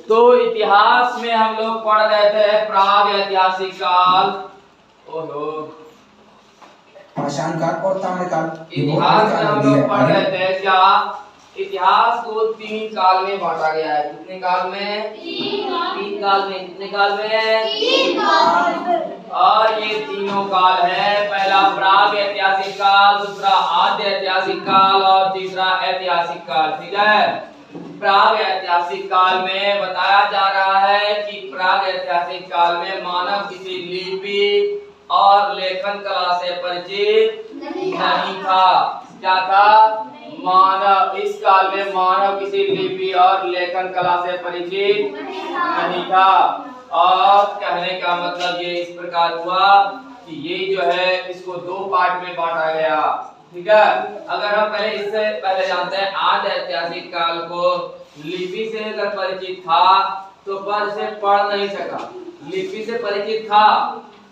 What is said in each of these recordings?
तो इतिहास में हम लोग पढ़ रहे थे प्राग ऐतिहासिक काल, ओहो पाषाण काल और ताम्रकाल। इतिहास में हम लोग पढ़ रहे थे क्या इतिहास को 3 काल में बांटा गया है। कितने काल में? 3 काल में। कितने काल में? 3 काल। और ये तीनों काल है, पहला प्राग ऐतिहासिक काल, दूसरा आद्य ऐतिहासिक काल और तीसरा ऐतिहासिक काल। ठीक है। प्राग ऐतिहासिक काल में बताया जा रहा है कि प्राग ऐतिहासिक काल में मानव किसी लिपि और लेखन कला से परिचित नहीं था। क्या था? मानव, इस काल में मानव किसी लिपि और लेखन कला से परिचित नहीं था। और कहने का मतलब ये इस प्रकार हुआ कि ये जो है इसको 2 पार्ट में बांटा गया। ठीक है। अगर हम पहले इससे पहले जानते हैं आद्य ऐतिहासिक काल को लिपि से अगर परिचित था तो पर से पढ़ नहीं सका। लिपि से परिचित था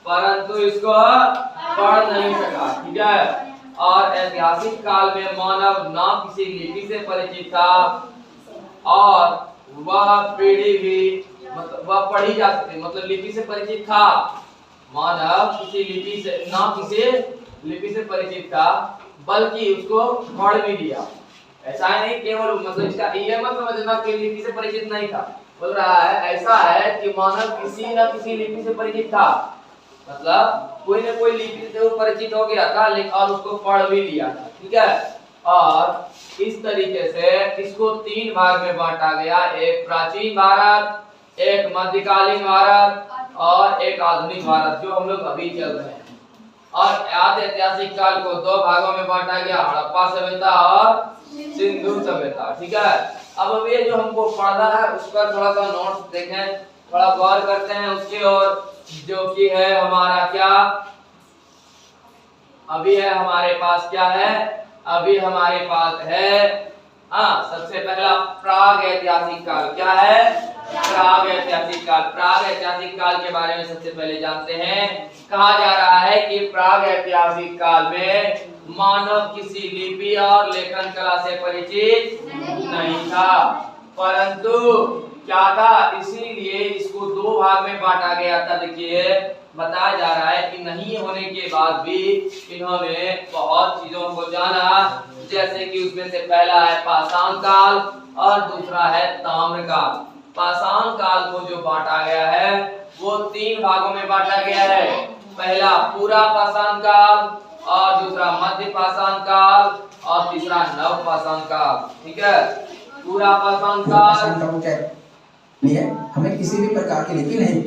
परंतु इसको पढ़ नहीं सका। ठीक है। और ऐतिहासिक काल में मानव ना किसी लिपि से परिचित था और वह पीढ़ी भी मतलब वह पढ़ी जा सकती, मतलब लिपि से परिचित था। मानव किसी लिपि से ना किसी लिपि से परिचित था बल्कि उसको पढ़ भी लिया। ऐसा नहीं केवल मतलब इसका ये मत समझना कि लिपि से परिचित नहीं था। बोल रहा है ऐसा है कि मानव किसी न किसी लिपि से परिचित था, मतलब कोई न कोई लिपि से वो परिचित हो गया था लेकिन और उसको पढ़ भी लिया था। ठीक है। और इस तरीके से इसको 3 भाग में बांटा गया, एक प्राचीन भारत, एक मध्यकालीन भारत और एक आधुनिक भारत जो हम लोग अभी चल रहे हैं। और आद्य ऐतिहासिक काल को 2 भागों में बांटा गया, हड़प्पा सभ्यता और सिंधु सभ्यता। ठीक है। अब ये जो हमको पढ़ना है उस पर थोड़ा सा नोट्स देखें, थोड़ा गौर करते हैं उसके और जो कि है हमारा क्या अभी है हमारे पास क्या है, अभी हमारे पास है सबसे पहला प्राग ऐतिहासिक काल। क्या है? प्राग ऐतिहासिक काल। प्राग ऐतिहासिक काल के बारे में सबसे पहले जानते हैं। कहा जा रहा है कि प्राग ऐतिहासिक काल में मानव किसी लिपि और लेखन कला से परिचित नहीं था, परंतु क्या था, इसीलिए इसको 2 भाग में बांटा गया था। देखिए बताया जा रहा है कि नहीं होने के बाद भी इन्होंने बहुत चीजों को जाना, जैसे कि उसमें से पहला है पाषाण काल और दूसरा है ताम्रकाल। पाषाण काल को जो बांटा गया है वो 3 भागों में बांटा गया है, पहला पूरा पाषाण काल और दूसरा मध्य पाषाण काल और तीसरा नव पाषाण काल। ठीक है। पूरा पाषाण काल हमें किसी भी प्रकार की लिपि नहीं।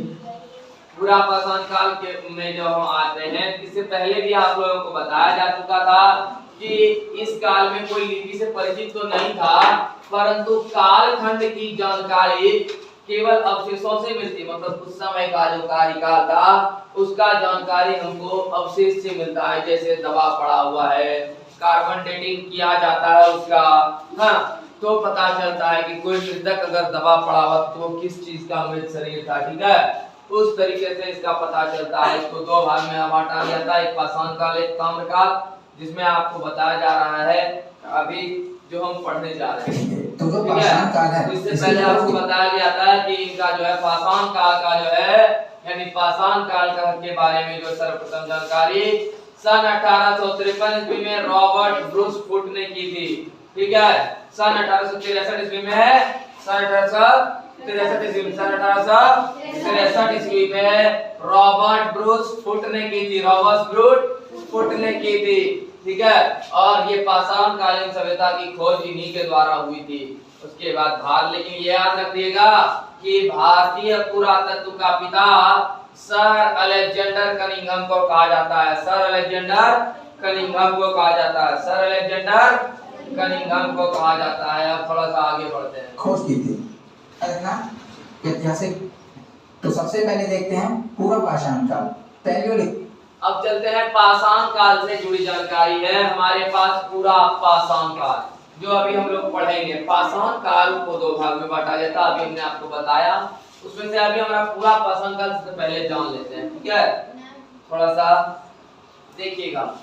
पूरा पाषाण काल के में जब हम आते हैं, इससे पहले भी आप लोगों को बताया जा चुका था कि इस काल में कोई लिपि से परिचित तो नहीं था, परंतु कालखंड की जानकारी केवल अवशेषों से मिलती, मतलब उस समय का जो कार्यकाल था उसका जानकारी हमको अवशेष से मिलता है। जैसे दबा पड़ा हुआ है, कार्बन डेटिंग किया जाता है उसका, तो पता चलता है कि कोई मृतक अगर दबा पड़ा हुआ तो किस चीज का मृत शरीर था। ठीक है। उस तरीके से इसका पता चलता है। इसको 2 भाग में बांटा गया था, एक पाषाण काल एक ताम्रकाल, जिसमें आपको बताया जा रहा है अभी जो हम पढ़ने जा रहे हैं। तो जो पाषाण काल है इससे पहले आपको बताया गया था कि इनका जो है पाषाण काल का जो है यानी पाषाण काल का के बारे में जो सर्वप्रथम जानकारी सन 1853 ईस्वी में रॉबर्ट ब्रूस फुट ने की थी। ठीक है। सन 1863 ईस्वी में है, सन 1863 ईस्वी में रॉबर्ट ब्रूस फुट ने की थी, रॉबर्ट ब्रूस फुट ने की थी। ठीक है। और ये पाषाण कालीन सभ्यता की खोज इन्हीं के द्वारा हुई थी। उसके बाद भारत, लेकिन ये याद रखिएगा कि भारतीय पुरातत्व का पिता सर अलेक्जेंडर कनिंघम को कहा जाता है। सर अलेक्जेंडर कनिंघम को कहा जाता है। सर अलेक्जेंडर कनिंघम को कहा जाता है। अब थोड़ा सा आगे बढ़ते हैं। खोज की थी ऐतिहासिक। तो सबसे पहले देखते हैं पूरा पाषाण काल, पैलियोलिथिक। अब चलते हैं पाषाण काल से जुड़ी जानकारी है हमारे पास। पूरा पाषाण काल जो अभी हम लोग पढ़ेंगे, पाषाण काल को 2 भाग में बांटा गया था, अभी हमने आपको बताया। उसमें से अभी हमारा पूरा पाषाण काल से पहले जान लेते हैं। ठीक है। थोड़ा सा देखिएगा।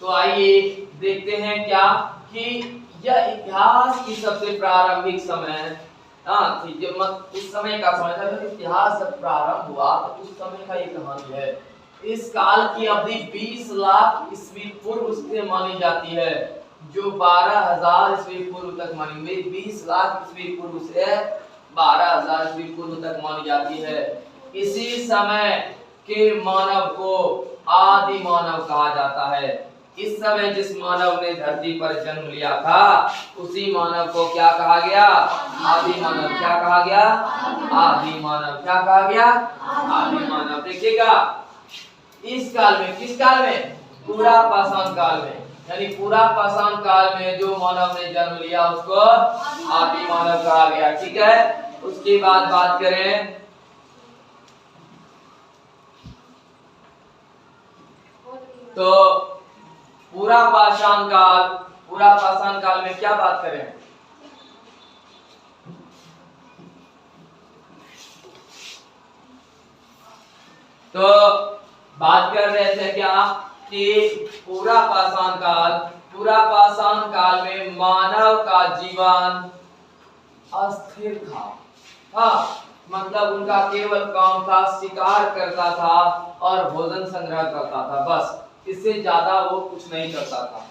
तो आइए देखते हैं क्या कि यह इतिहास की सबसे प्रारंभिक समय थी। जब उस समय का समय था जब इतिहास जब प्रारंभ हुआ तो उस समय का ये कहानी है। इस काल की अवधि 20 लाख ईस्वी पूर्व से मानी जाती है, जो 12,000 ईस्वी पूर्व तक मानी गई। 20 लाख ईस्वी पूर्व से 12,000 ईस्वी पूर्व तक मानी जाती है। इसी समय के मानव को आदि मानव कहा जाता है। इस समय जिस मानव ने धरती पर जन्म लिया था उसी मानव को क्या कहा गया? आदि मानव। क्या कहा गया? आदि मानव। क्या कहा गया? आदि मानव। देखिएगा इस काल में, किस काल में? पूरा पाषाण काल में, यानी पूरा पाषाण काल में जो मानव ने जन्म लिया उसको आदि मानव कहा गया। ठीक है, उसके बाद बात करें तो पूरा पाषाण काल में क्या बात करें? तो बात कर रहे थे क्या कि पूरा पाषाण काल में मानव का जीवन अस्थिर था। हाँ, मतलब उनका केवल काम था शिकार करता था और भोजन संग्रह करता था, बस। इससे ज्यादा वो कुछ नहीं करता था।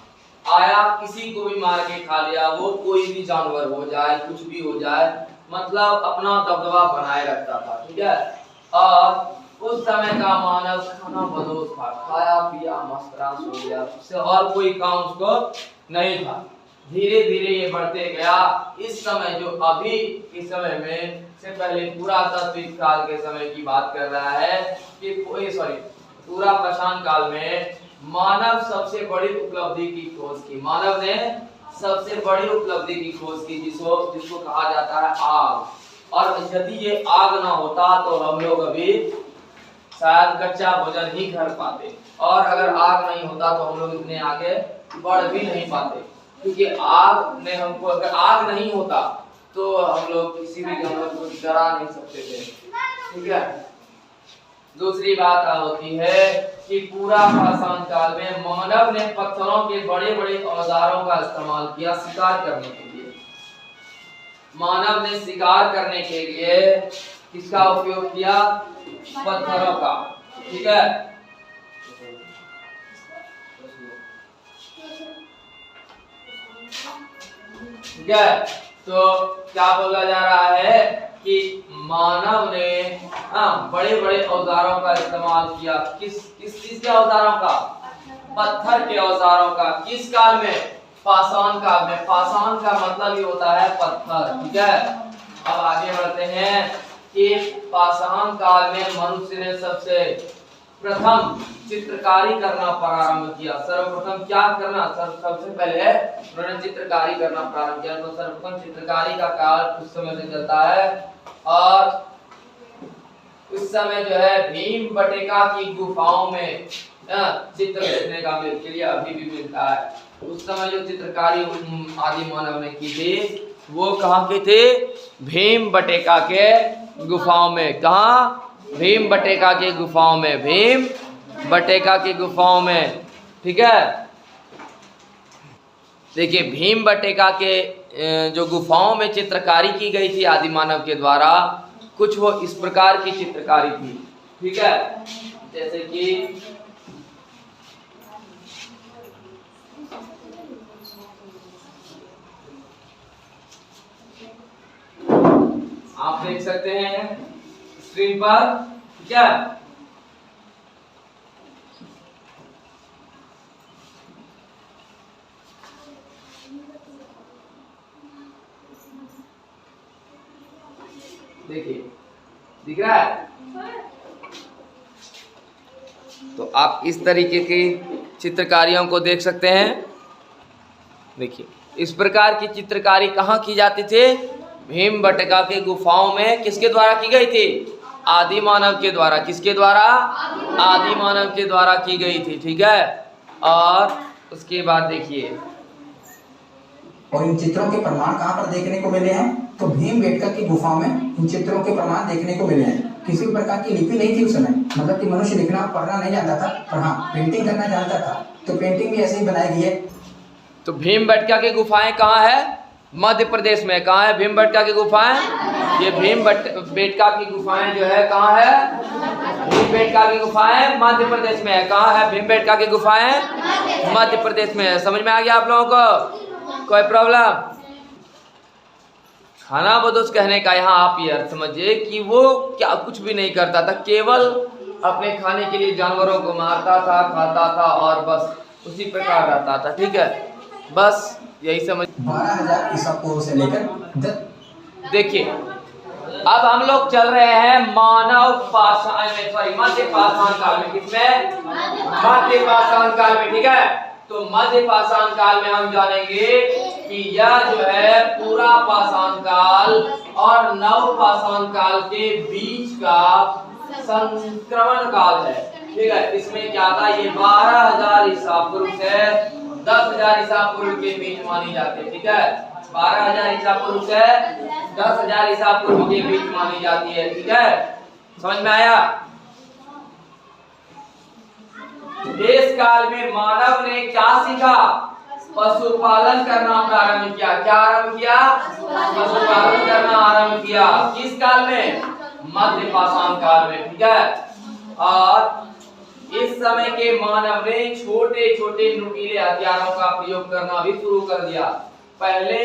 आया किसी को भी मार के खा लिया, वो कोई भी जानवर हो जाए, कुछ भी हो जाए, मतलब अपना दबदबा बनाए रखता था। ठीक है, और उस समय का मानव खाना बदोश था, खाया पिया मस्तरा सो गया, उससे और कोई काम उसको नहीं था। धीरे धीरे ये बढ़ते गया। इस समय जो अभी इस समय में से पहले पुरातत्विक काल के समय की बात कर रहा है कि पूरा पाषाण काल में मानव सबसे बड़ी उपलब्धि की खोज की। मानव ने सबसे बड़ी उपलब्धि की खोज की जिसको कहा जाता है आग। और यदि ये आग ना होता तो हम लोग अभी शायद कच्चा भोजन ही कर पाते, और अगर आग नहीं होता तो हम लोग इतने आगे बढ़ भी नहीं पाते, क्योंकि आग ने हमको, अगर आग नहीं होता तो हम लोग किसी भी जानवर को डरा नहीं सकते थे। ठीक है, दूसरी बात होती है कि पूरा पाषाण काल में मानव ने पत्थरों के बड़े बड़े औजारों का इस्तेमाल किया शिकार करने के लिए। मानव ने शिकार करने के लिए किसका उपयोग किया? पत्थरों का। ठीक है, ठीक है, तो क्या बोला जा रहा है कि मानव ने बड़े बड़े औजारों का इस्तेमाल किया। किस चीज के औजारों का? पत्थर के औजारों का। किस काल में? पाषाण काल में। पाषाण का मतलब ही होता है पत्थर। ठीक है, अब आगे बढ़ते हैं कि पाषाण काल में मनुष्य ने सबसे प्रथम चित्रकारी करना प्रारंभ किया। सर्वप्रथम क्या करना? सबसे पहले उन्होंने चित्रकारी करना प्रारंभ किया। तो सर्वप्रथम चित्रकारी का काल उस समय से चलता है, और उस समय जो है भीमबटका की गुफाओं में चित्र देखने का के लिए अभी भी मिलता है। उस समय जो चित्रकारी आदि मानव ने की थी वो कहाँ की थी? भीमबटका के गुफाओं में। कहाँ? भीमबटका के गुफाओं में। भीमबटका की गुफाओं में। ठीक है, देखिए भीमबटका के जो गुफाओं में चित्रकारी की गई थी आदि मानव के द्वारा, कुछ वो इस प्रकार की चित्रकारी थी। ठीक है, जैसे कि आप देख सकते हैं स्क्रीन पर। क्या देखिए, दिख रहा है? तो आप इस तरीके की चित्रकारियों को देख सकते हैं। देखिए, इस प्रकार की चित्रकारी कहाँ की जाती थी? भीमबटका के गुफाओं में। किसके द्वारा की गई थी? आदि मानव के द्वारा। किसके द्वारा? आदि मानव के द्वारा की गई थी। ठीक है, और उसके बाद देखिए, और इन चित्रों के प्रमाण कहाँ पर देखने को मिले हैं? तो भीमबेटका की गुफा में इन चित्रों के प्रमाण देखने को मिले हैं। किसी प्रकार की लिपि नहीं थी उस समय, मतलब कि मनुष्य लिखना पढ़ना नहीं जानता था, पर हाँ पेंटिंग करना जानता था, तो पेंटिंग भी ऐसे ही बनाई गई है। तो भीमबेटका की गुफाएं कहाँ है? मध्य प्रदेश में। कहाँ है भीमबेटका की गुफाएं? ये भीमबेटका की गुफाएं जो है कहाँ है? भीमबेटका की गुफाएं मध्य प्रदेश में है। कहाँ है भीमबेटका की गुफाएं? मध्य प्रदेश में है। समझ में आ गया आप लोगों को? कोई प्रॉब्लम? खाना बदोश कहने का यहाँ आप ये अर्थ समझिए कि वो क्या कुछ भी नहीं करता था, केवल अपने खाने के लिए जानवरों को मारता था, खाता था और बस उसी प्रकार रहता था। ठीक है, बस यही समझ। 12,000 ईसा पूर्व से लेकर देखिए अब हम लोग चल रहे हैं मानव पाषाण में, सॉरी मध्य पाषाण काल में। किसमें? मध्य पाषाण काल में। ठीक है, तो मध्य पाषाण काल में हम जानेंगे कि यह जो है पूरा पाषाण काल और नव पाषाण काल के बीच का संक्रमण काल है। ठीक है, इसमें क्या था? ये 12,000 ईसा पूर्व से 10,000 ईसा पूर्व के बीच मानी जाती है। ठीक है, 12,000 ईसा पूर्व से 10,000 ईसा पूर्व के बीच मानी जाती है। ठीक है, समझ में आया? इस काल में मानव ने क्या सीखा? पशुपालन करना प्रारंभ किया। क्या आरंभ किया? पशुपालन करना आरंभ किया। किस काल में? मध्य पाषाण काल में। ठीक है, और इस समय के मानव ने छोटे छोटे नुकीले हथियारों का प्रयोग करना भी शुरू कर दिया। पहले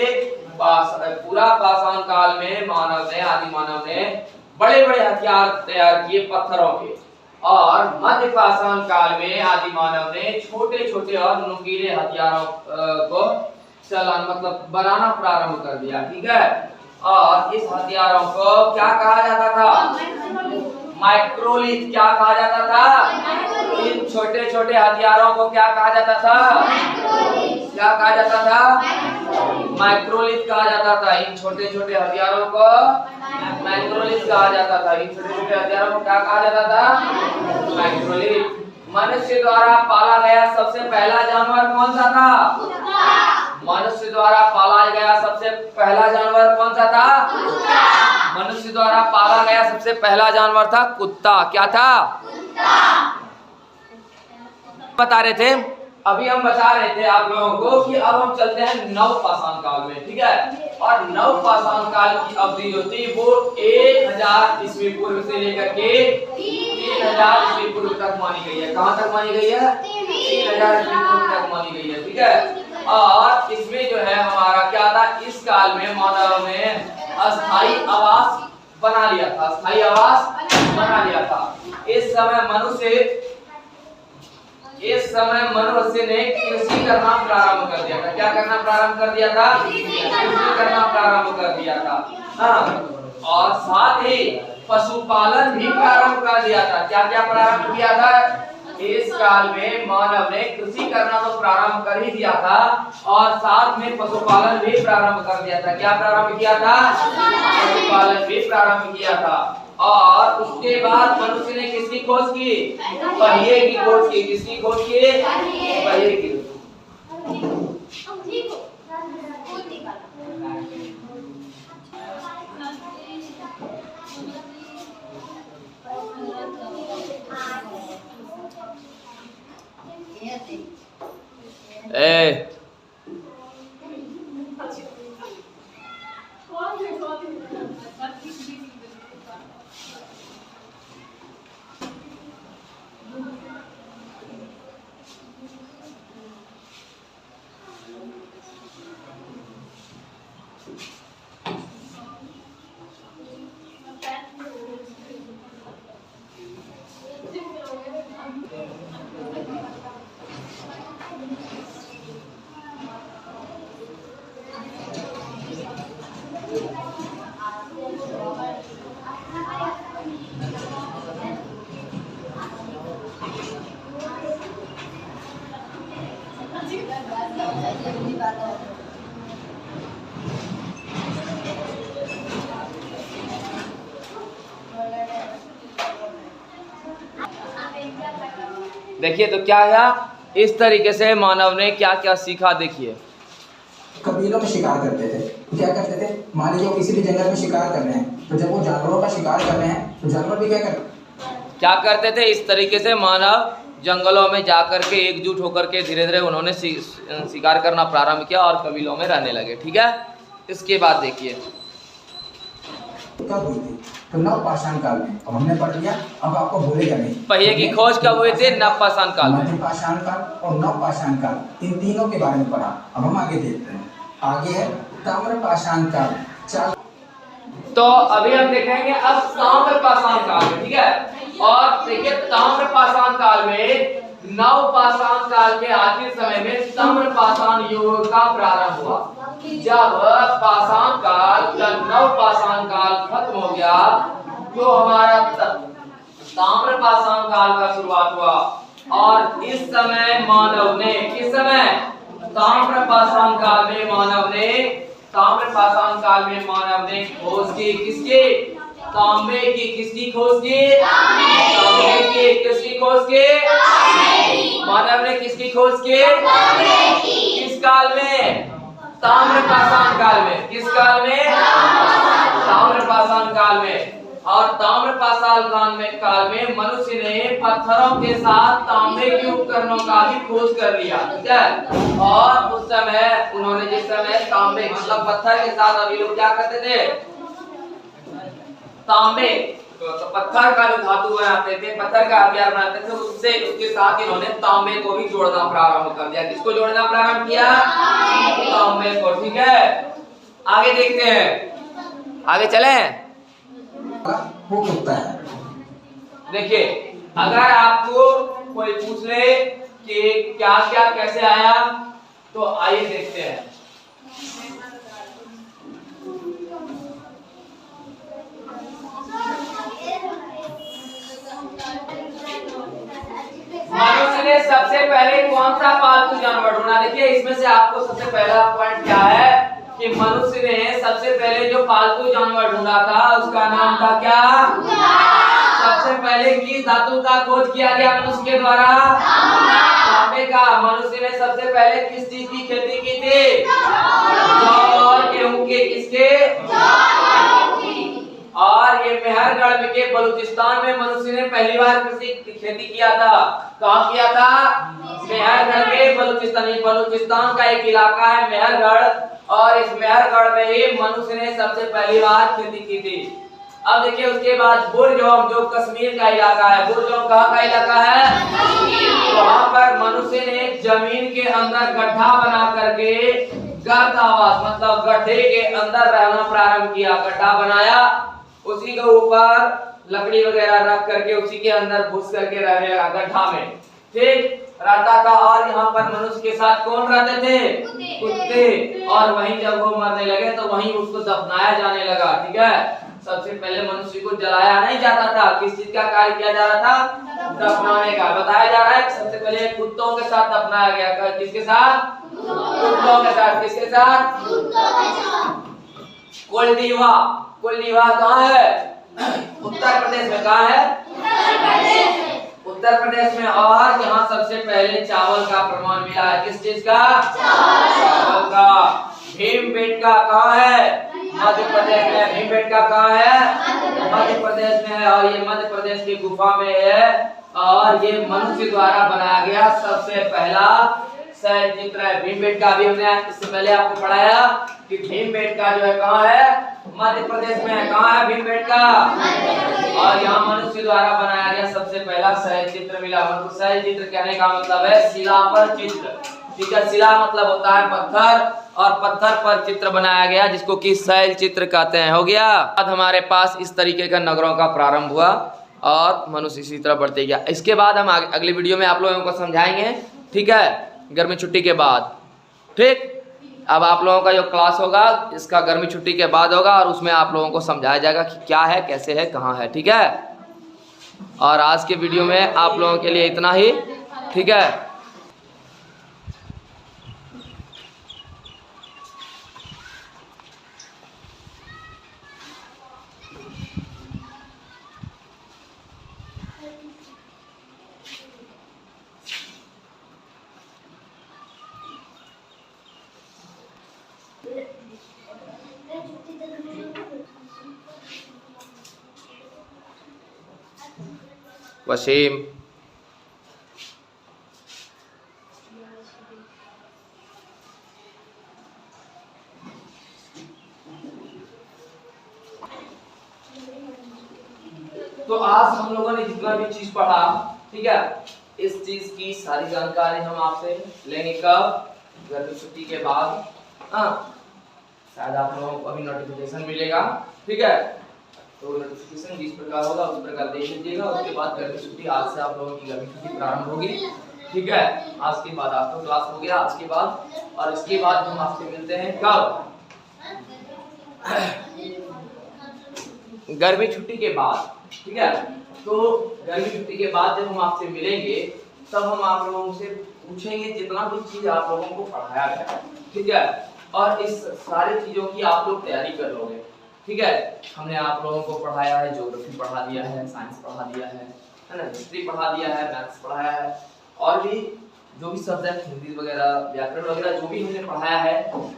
पूरा पाषाण काल में मानव ने, आदि मानव ने बड़े बड़े हथियार तैयार किए पत्थरों के, और मध्य पाषाण काल में आदि मानव ने छोटे छोटे और नुकीले हथियारों को मतलब बनाना प्रारंभ कर दिया। ठीक है, और इस हथियारों को क्या कहा जाता था? माइक्रोलिथ। क्या कहा जाता था? इन छोटे छोटे हथियारों को क्या कहा जाता था? क्या कहा जाता था? माइक्रोलिथ कहा जाता था। इन छोटे छोटे हथियारों को माइक्रोलिथ कहा जाता था। इन छोटे छोटे हथियारों को क्या कहा जाता था? माइक्रोलिथ। मनुष्य द्वारा पाला गया सबसे पहला जानवर कौन सा था? मनुष्य द्वारा पाला गया सबसे पहला जानवर कौन सा था? मनुष्य द्वारा पाला गया सबसे पहला जानवर था कुत्ता। क्या था? बता रहे थे अभी, हम बता रहे थे आप लोगों को कि अब हम चलते हैं नव पाषाण काल में। ठीक है, और नव पाषाण काल की अवधि जो थी वो 1000 ईस्वी पूर्व से लेकर के 3000 ईस्वी पूर्व तक मानी गई है। कहां तक मानी गई है? 3000 ईस्वी पूर्व तक मानी गई है। ठीक है, और इसमें जो है हमारा क्या था? इस काल में मानव ने अस्थायी आवास बना लिया था। अस्थायी आवास बना लिया था। इस समय मनुष्य ने कृषि करना प्रारंभ कर दिया था। क्या करना प्रारंभ कर दिया था? कृषि करना प्रारंभ कर दिया था। हाँ, और साथ ही पशुपालन भी प्रारंभ कर दिया था। क्या क्या प्रारंभ किया था? इस काल में मानव ने कृषि करना तो प्रारंभ कर ही दिया था, और साथ में पशुपालन भी प्रारंभ कर दिया था। क्या प्रारंभ किया था? पशुपालन भी प्रारंभ किया था। और उसके बाद मनुष्य ने किसकी खोज की? पहिए की खोज की। किसकी खोज की? पहिए की। देखिए तो क्या है, इस तरीके से मानव ने क्या क्या सीखा। देखिए कबीलों में शिकार करते थे। तो क्या करते थे, मान लीजिए वो किसी भी जंगल में शिकार कर रहे हैं, तो जब वो जानवरों का शिकार कर रहे हैं तो जानवर भी क्या करते थे, इस तरीके से मानव जंगलों में जाकर के एकजुट होकर के धीरे धीरे उन्होंने शिकार करना प्रारंभ किया और कबीलों में रहने लगे। ठीक है, इसके बाद देखिए कब हुई थी, तो नवपाषाण काल में। अब हमने पढ़ लिया, अब आपको भूलेगा नहीं। पहिए की खोज कब हुई थी? नवपाषाण काल में। मध्यपाषाण काल और नवपाषाण काल, इन तीनों के बारे में पढ़ा। अब हम आगे देखते हैं। आगे है ताम्रपाषाण काल। तो अभी हम देखेंगे अब ताम्रपाषाण काल में। ठीक है, और देखिए ताम्रपाषाण काल में नवपाषाण काल के आखिर समय में ताम्रपाषाण युग का प्रारंभ हुआ। जब पाषाण काल या नवपाषाण काल खत्म हो गया तो हमारा ताम्रपाषाण काल का शुरुआत हुआ। और इस समय मानव ने, किस समय? ताम्रपाषाण काल में मानव ने खोज की, किसकी? तांबे की। किसकी खोज की? तांबे की। किसकी खोज की? मानव ने किसकी खोज की? किस काल में? ताम्रपाषाण काल में। किस काल में? ताम्रपाषाण काल में। और ताम्रपाषाण काल में मनुष्य ने पत्थरों के साथ तांबे के उपकरणों का भी खोज कर लिया। ठीक है, और उस समय उन्होंने, जिस समय तांबे मतलब पत्थर के साथ, अभी लोग क्या करते थे, तांबे तो पत्थर का जो धातु बनाते थे, पत्थर का हथियार बनाते थे, उससे उसके साथ इन्होंने तांबे को भी जोड़ना प्रारंभ कर दिया। किसको जोड़ना प्रारंभ किया? तांबे को। ठीक है, आगे देखते हैं, आगे चलें। वो कुत्ता है। देखिए, अगर आपको कोई पूछ ले कि क्या क्या कैसे आया, तो आइए देखते हैं। मनुष्य ने सबसे पहले कौन सा पालतू जानवर ढूंढा? देखिए, इसमें से आपको सबसे पहला पॉइंट क्या है कि मनुष्य ने सबसे पहले जो पालतू जानवर ढूंढा था उसका नाम था क्या? सबसे पहले किस धातु का खोज किया गया मनुष्य के द्वारा? तांबे का। मनुष्य ने सबसे पहले किस चीज की खेती की थी? जौ और गेहूं के। किसके? और ये मेहरगढ़ के बलूचिस्तान में मनुष्य ने पहली बार कृषि खेती किया था। कहाँ किया था? मेहरगढ़ के बलूचिस्तान। बलूचिस्तान का एक इलाका है मेहरगढ़, और इस मेहरगढ़ में ही मनुष्य ने सबसे पहली बार खेती की थी। अब देखिए, उसके बाद बुरजोम, जो कश्मीर का इलाका है। बुरजोम कहाँ का इलाका है? वहां पर मनुष्य ने जमीन के अंदर गड्ढा बना करके गर्दावास मतलब गड्ढे के अंदर रहना प्रारंभ किया। गड्ढा बनाया, उसी के ऊपर लकड़ी वगैरह रख करके उसी के अंदर घुस करके रहने लगा, गड्ढा में। ठीक रहता था। और यहाँ पर मनुष्य के साथ कौन रहते थे? कुत्ते। और वहीं जब वो मरने लगे तो वहीं उसको दफनाया जाने लगा। ठीक है, सबसे पहले मनुष्य को जलाया नहीं जाता था। किस चीज का कार्य किया जा रहा था? दफनाने का। बताया जा रहा है सबसे पहले कुत्तों के साथ दफनाया गया। किसके साथ? कुत्तों के साथ। किसके साथ? कुलदीवा। कुलदीवा कहाँ है? उत्तर प्रदेश में। कहाँ है? उत्तर प्रदेश में। और यहाँ सबसे पहले चावल का प्रमाण मिला है। किस चीज का? चावल का। भीमबेटका कहाँ है? मध्य प्रदेश में। भीमबेटका कहाँ है? मध्य प्रदेश में है, और ये मध्य प्रदेश की गुफा में है। और ये मनुष्य द्वारा बनाया गया सबसे पहला शैल चित्र है। भीमबेटका भी हमने इससे पहले आपको पढ़ाया कि भीमबेटका जो है कहाँ है? मध्य प्रदेश में है। कहाँ है भीमबेटका? और यहाँ मनुष्य द्वारा बनाया गया सबसे पहला शैल चित्र मिला। मतलब शैल चित्र कहने का मतलब है शिला पर चित्र। ठीक है, शिला मतलब होता है पत्थर, और पत्थर पर चित्र बनाया गया जिसको कि शैल चित्र कहते हैं। हो गया। बाद हमारे पास इस तरीके का नगरों का प्रारंभ हुआ और मनुष्य इसी तरह बढ़ते गया। इसके बाद हम अगली वीडियो में आप लोगों को समझाएंगे। ठीक है, गर्मी छुट्टी के बाद। ठीक, अब आप लोगों का जो क्लास होगा इसका गर्मी छुट्टी के बाद होगा, और उसमें आप लोगों को समझाया जाएगा कि क्या है, कैसे है, कहाँ है। ठीक है, और आज के वीडियो में आप लोगों के लिए इतना ही। ठीक है। वसीम, तो आज हम लोगों ने जितना भी चीज पढ़ा, ठीक है, इस चीज की सारी जानकारी हम आपसे लेंगे कब? गर्मी छुट्टी के बाद। हाँ, शायद आप लोगों को अभी नोटिफिकेशन मिलेगा, ठीक है, तो नोटिफिकेशन जिस प्रकार होगा उस प्रकार देख लीजिएगा। उसके बाद गर्मी छुट्टी, आज से आप लोगों की गर्मी छुट्टी प्रारंभ होगी, ठीक है। आज के बाद आपका क्लास हो गया आज के बाद, और इसके बाद हम आपसे मिलते हैं कब? गर्मी छुट्टी के बाद, ठीक है। तो गर्मी छुट्टी के बाद जब हम आपसे मिलेंगे तब हम आप लोगों से पूछेंगे जितना भी चीज आप लोगों को पढ़ाया गया, ठीक है, और इस सारी चीजों की आप लोग तैयारी कर लोगे, ठीक है। हमने आप लोगों को पढ़ाया है, ज्योग्राफी पढ़ा दिया है, साइंस पढ़ा दिया है ना, हिस्ट्री पढ़ा दिया है, मैथ्स पढ़ाया है, और भी जो भी सब्जेक्ट हिंदी वगैरह, व्याकरण वगैरह जो भी हमने पढ़ाया है,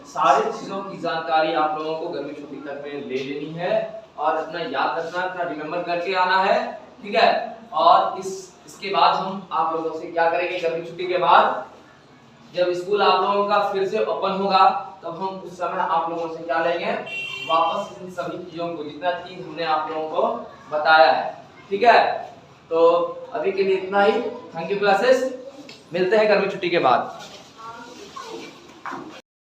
सारी चीजों की जानकारी आप लोगों को गर्मी छुट्टी तक में ले लेनी है, और अपना याद रखना, अपना रिमेम्बर करके आना है, ठीक है। और इसके बाद हम आप लोगों से क्या करेंगे? गर्मी छुट्टी के बाद जब स्कूल आप लोगों का फिर से ओपन होगा तब हम उस समय आप लोगों से क्या लेंगे? वापस इन सभी चीजों को, जितना चीज हमने आप लोगों को बताया है, ठीक है। तो अभी के लिए इतना ही। थैंक यू क्लासेस, मिलते हैं गर्मी छुट्टी के बाद।